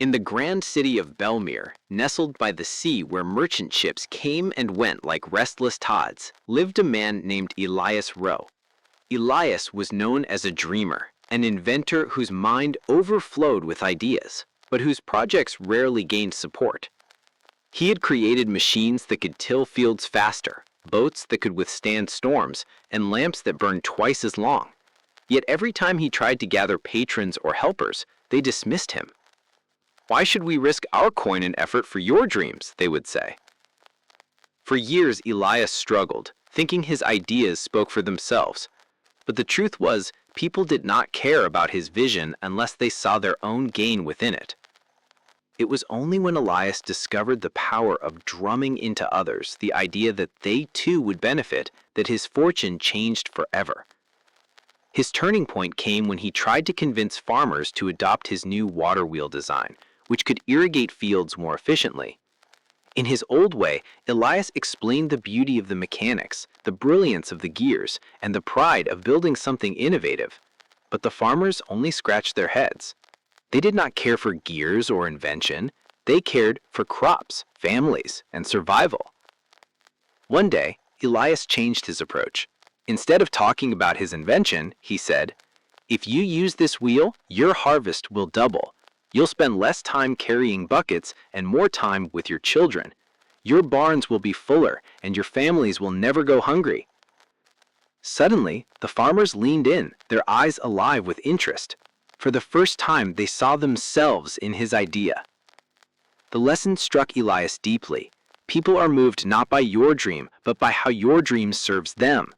In the grand city of Belmere, nestled by the sea where merchant ships came and went like restless tides, lived a man named Elias Rowe. Elias was known as a dreamer, an inventor whose mind overflowed with ideas, but whose projects rarely gained support. He had created machines that could till fields faster, boats that could withstand storms, and lamps that burned twice as long. Yet every time he tried to gather patrons or helpers, they dismissed him. "Why should we risk our coin and effort for your dreams?" they would say. For years, Elias struggled, thinking his ideas spoke for themselves. But the truth was, people did not care about his vision unless they saw their own gain within it. It was only when Elias discovered the power of drumming into others the idea that they too would benefit that his fortune changed forever. His turning point came when he tried to convince farmers to adopt his new water wheel design, which could irrigate fields more efficiently. In his old way, Elias explained the beauty of the mechanics, the brilliance of the gears, and the pride of building something innovative. But the farmers only scratched their heads. They did not care for gears or invention. They cared for crops, families, and survival. One day, Elias changed his approach. Instead of talking about his invention, he said, "If you use this wheel, your harvest will double. You'll spend less time carrying buckets and more time with your children. Your barns will be fuller, and your families will never go hungry." Suddenly, the farmers leaned in, their eyes alive with interest. For the first time, they saw themselves in his idea. The lesson struck Elias deeply. People are moved not by your dream, but by how your dream serves them.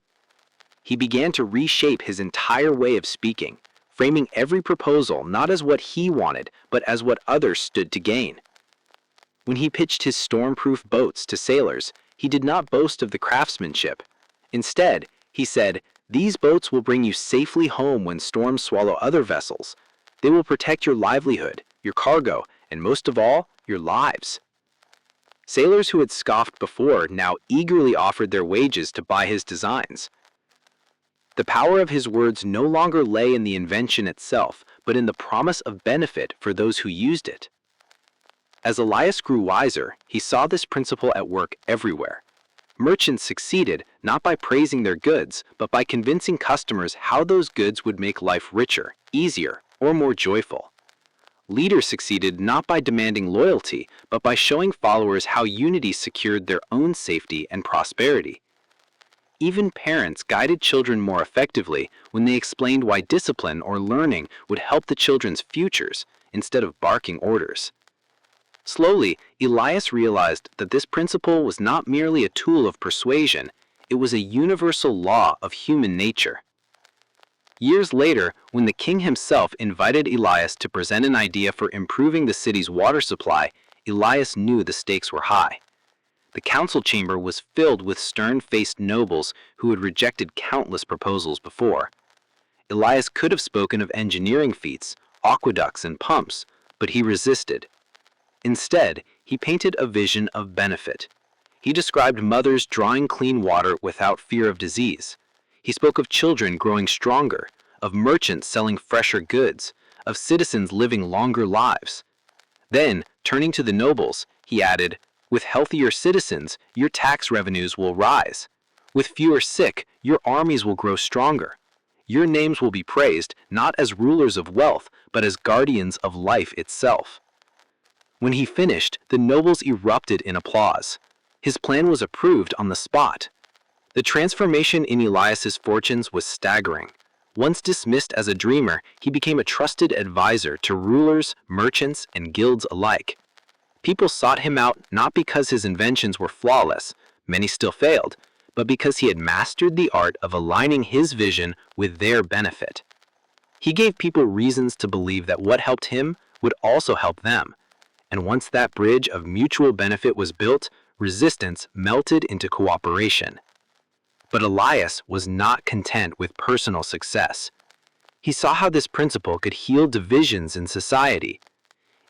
He began to reshape his entire way of speaking, framing every proposal not as what he wanted, but as what others stood to gain. When he pitched his storm-proof boats to sailors, he did not boast of the craftsmanship. Instead, he said, "These boats will bring you safely home when storms swallow other vessels. They will protect your livelihood, your cargo, and most of all, your lives." Sailors who had scoffed before now eagerly offered their wages to buy his designs. The power of his words no longer lay in the invention itself, but in the promise of benefit for those who used it. As Elias grew wiser, he saw this principle at work everywhere. Merchants succeeded not by praising their goods, but by convincing customers how those goods would make life richer, easier, or more joyful. Leaders succeeded not by demanding loyalty, but by showing followers how unity secured their own safety and prosperity. Even parents guided children more effectively when they explained why discipline or learning would help the children's futures instead of barking orders. Slowly, Elias realized that this principle was not merely a tool of persuasion, it was a universal law of human nature. Years later, when the king himself invited Elias to present an idea for improving the city's water supply, Elias knew the stakes were high. The council chamber was filled with stern-faced nobles who had rejected countless proposals before. Elias could have spoken of engineering feats, aqueducts, and pumps, but he resisted. Instead, he painted a vision of benefit. He described mothers drawing clean water without fear of disease. He spoke of children growing stronger, of merchants selling fresher goods, of citizens living longer lives. Then, turning to the nobles, he added, "With healthier citizens, your tax revenues will rise. With fewer sick, your armies will grow stronger. Your names will be praised not as rulers of wealth, but as guardians of life itself." When he finished, the nobles erupted in applause. His plan was approved on the spot. The transformation in Elias's fortunes was staggering. Once dismissed as a dreamer, he became a trusted advisor to rulers, merchants, and guilds alike. People sought him out not because his inventions were flawless, many still failed, but because he had mastered the art of aligning his vision with their benefit. He gave people reasons to believe that what helped him would also help them. And once that bridge of mutual benefit was built, resistance melted into cooperation. But Elias was not content with personal success. He saw how this principle could heal divisions in society.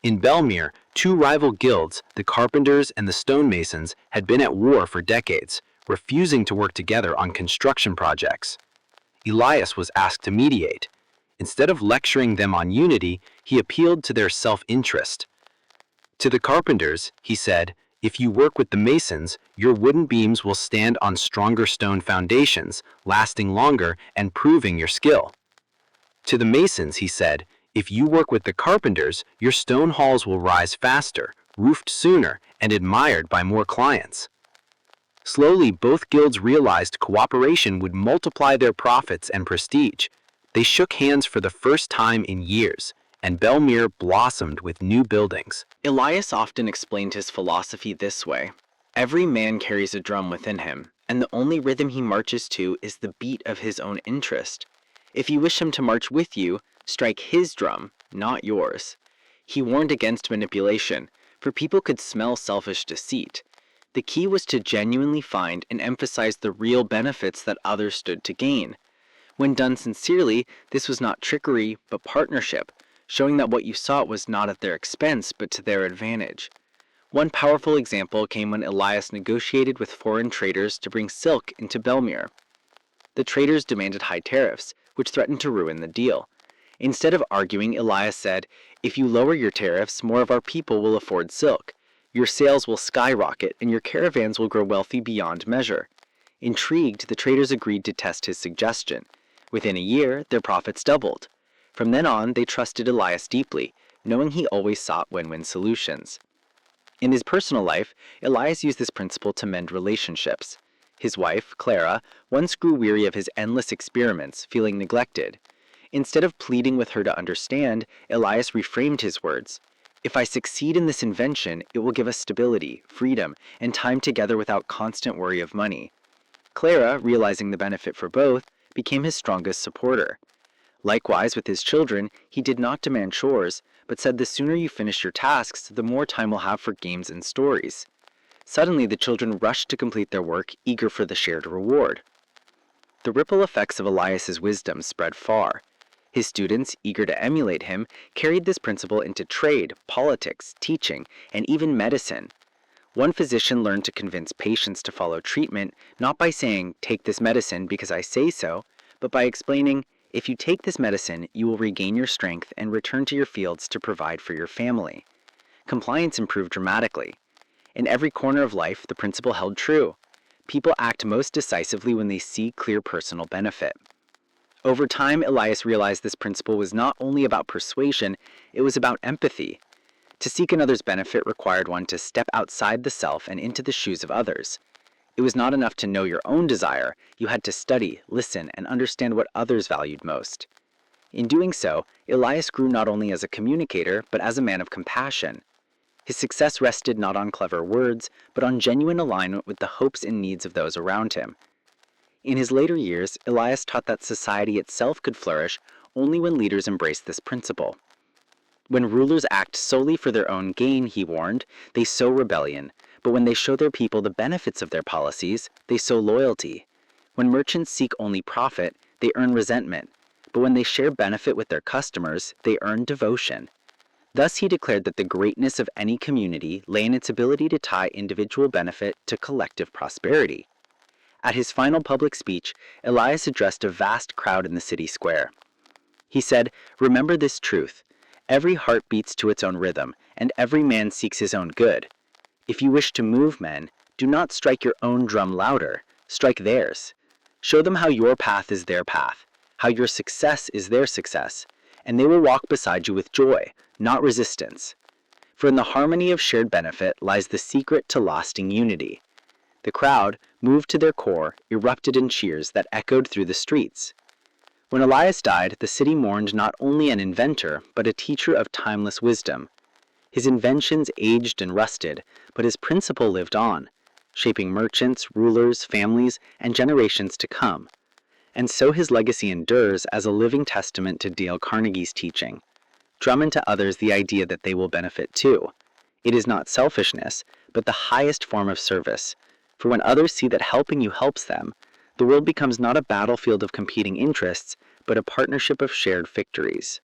In Belmere, two rival guilds, the carpenters and the stonemasons, had been at war for decades, refusing to work together on construction projects. Elias was asked to mediate. Instead of lecturing them on unity, he appealed to their self-interest. To the carpenters, he said, if you work with the masons, your wooden beams will stand on stronger stone foundations, lasting longer and proving your skill. To the masons, he said, if you work with the carpenters, your stone halls will rise faster, roofed sooner, and admired by more clients. Slowly, both guilds realized cooperation would multiply their profits and prestige. They shook hands for the first time in years, and Belmere blossomed with new buildings. Elias often explained his philosophy this way. Every man carries a drum within him, and the only rhythm he marches to is the beat of his own interest. If you wish him to march with you, strike his drum, not yours. He warned against manipulation, for people could smell selfish deceit. The key was to genuinely find and emphasize the real benefits that others stood to gain. When done sincerely, this was not trickery, but partnership, showing that what you sought was not at their expense, but to their advantage. One powerful example came when Elias negotiated with foreign traders to bring silk into Belmere. The traders demanded high tariffs, which threatened to ruin the deal. Instead of arguing, Elias said, if you lower your tariffs, more of our people will afford silk. Your sales will skyrocket, and your caravans will grow wealthy beyond measure. Intrigued, the traders agreed to test his suggestion. Within a year, their profits doubled. From then on, they trusted Elias deeply, knowing he always sought win-win solutions. In his personal life, Elias used this principle to mend relationships. His wife, Clara, once grew weary of his endless experiments, feeling neglected. Instead of pleading with her to understand, Elias reframed his words. If I succeed in this invention, it will give us stability, freedom, and time together without constant worry of money. Clara, realizing the benefit for both, became his strongest supporter. Likewise, with his children, he did not demand chores, but said the sooner you finish your tasks, the more time we'll have for games and stories. Suddenly, the children rushed to complete their work, eager for the shared reward. The ripple effects of Elias's wisdom spread far. His students, eager to emulate him, carried this principle into trade, politics, teaching, and even medicine. One physician learned to convince patients to follow treatment, not by saying, take this medicine because I say so, but by explaining, if you take this medicine, you will regain your strength and return to your fields to provide for your family. Compliance improved dramatically. In every corner of life, the principle held true. People act most decisively when they see clear personal benefit. Over time, Elias realized this principle was not only about persuasion, it was about empathy. To seek another's benefit required one to step outside the self and into the shoes of others. It was not enough to know your own desire, you had to study, listen, and understand what others valued most. In doing so, Elias grew not only as a communicator, but as a man of compassion. His success rested not on clever words, but on genuine alignment with the hopes and needs of those around him. In his later years, Elias taught that society itself could flourish only when leaders embraced this principle. When rulers act solely for their own gain, he warned, they sow rebellion, but when they show their people the benefits of their policies, they sow loyalty. When merchants seek only profit, they earn resentment, but when they share benefit with their customers, they earn devotion. Thus he declared that the greatness of any community lay in its ability to tie individual benefit to collective prosperity. At his final public speech, Elias addressed a vast crowd in the city square. He said, remember this truth. Every heart beats to its own rhythm, and every man seeks his own good. If you wish to move men, do not strike your own drum louder, strike theirs. Show them how your path is their path, how your success is their success, and they will walk beside you with joy, not resistance. For in the harmony of shared benefit lies the secret to lasting unity. The crowd, moved to their core, erupted in cheers that echoed through the streets. When Elias died, the city mourned not only an inventor, but a teacher of timeless wisdom. His inventions aged and rusted, but his principle lived on, shaping merchants, rulers, families, and generations to come. And so his legacy endures as a living testament to Dale Carnegie's teaching. Drum into others the idea that they will benefit too. It is not selfishness, but the highest form of service. For when others see that helping you helps them, the world becomes not a battlefield of competing interests, but a partnership of shared victories.